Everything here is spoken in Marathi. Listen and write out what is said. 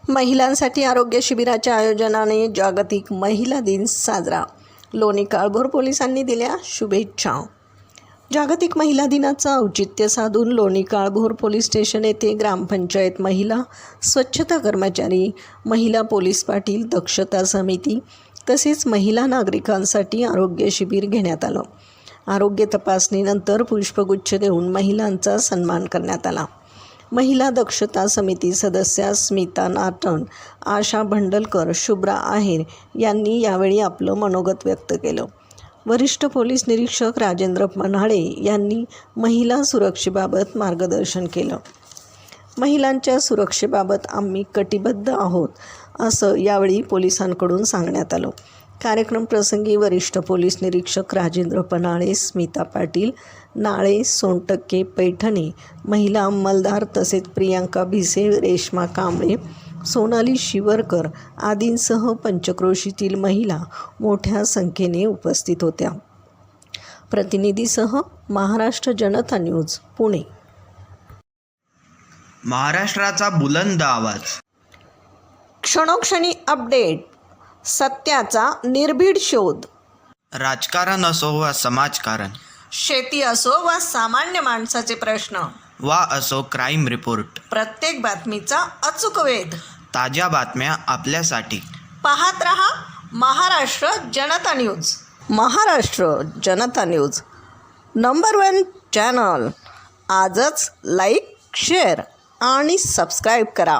महिलांसाठी आरोग्य शिबिराच्या आयोजनाने जागतिक महिला दिन साजरा. लोणी काळभोर पोलिसांनी दिल्या शुभेच्छा. जागतिक महिला दिनाचं औचित्य साधून लोणी काळभोर पोलीस स्टेशन येथे ग्रामपंचायत महिला, स्वच्छता कर्मचारी, महिला पोलीस पाटील, दक्षता समिती तसेच महिला नागरिकांसाठी आरोग्य शिबिर घेण्यात आलं. आरोग्य तपासणीनंतर पुष्पगुच्छ देऊन महिलांचा सन्मान करण्यात आला. महिला दक्षता समिती सदस्या स्मिता नाटन, आशा भंडलकर, शुभ्रा आहेर यांनी यावेळी आपलं मनोगत व्यक्त केलं. वरिष्ठ पोलीस निरीक्षक राजेंद्र पन्हाळे यांनी महिला सुरक्षेबाबत मार्गदर्शन केलं. महिलांच्या सुरक्षेबाबत आम्ही कटिबद्ध आहोत असं यावेळी पोलिसांकडून सांगण्यात आलं. कार्यक्रम प्रसंगी वरिष्ठ पोलीस निरीक्षक राजेंद्र पन्हाळे, स्मिता पाटील, नाळे, सोनटक्के, पैठणे, महिला अंमलदार तसेच प्रियांका भिसे, रेश्मा कांबळे, सोनाली शिवरकर आदींसह पंचक्रोशीतील महिला मोठ्या संख्येने उपस्थित होत्या. प्रतिनिधीसह महाराष्ट्र जनता न्यूज, पुणे. महाराष्ट्राचा बुलंद आवाज. क्षणोक्षणी अपडेट, सत्याचा निर्भीड शोध. राजकारण असो वा समाजकारण, शेती असो वा सामान्य माणसाचे प्रश्न, वा असो क्राईम रिपोर्ट, प्रत्येक बातमीचा अचूक वेध. ताज्या बातम्या आपल्यासाठी. पाहत रहा महाराष्ट्र जनता न्यूज. महाराष्ट्र जनता न्यूज नंबर 1 चॅनल. आजच लाईक, शेअर आणि सबस्क्राईब करा.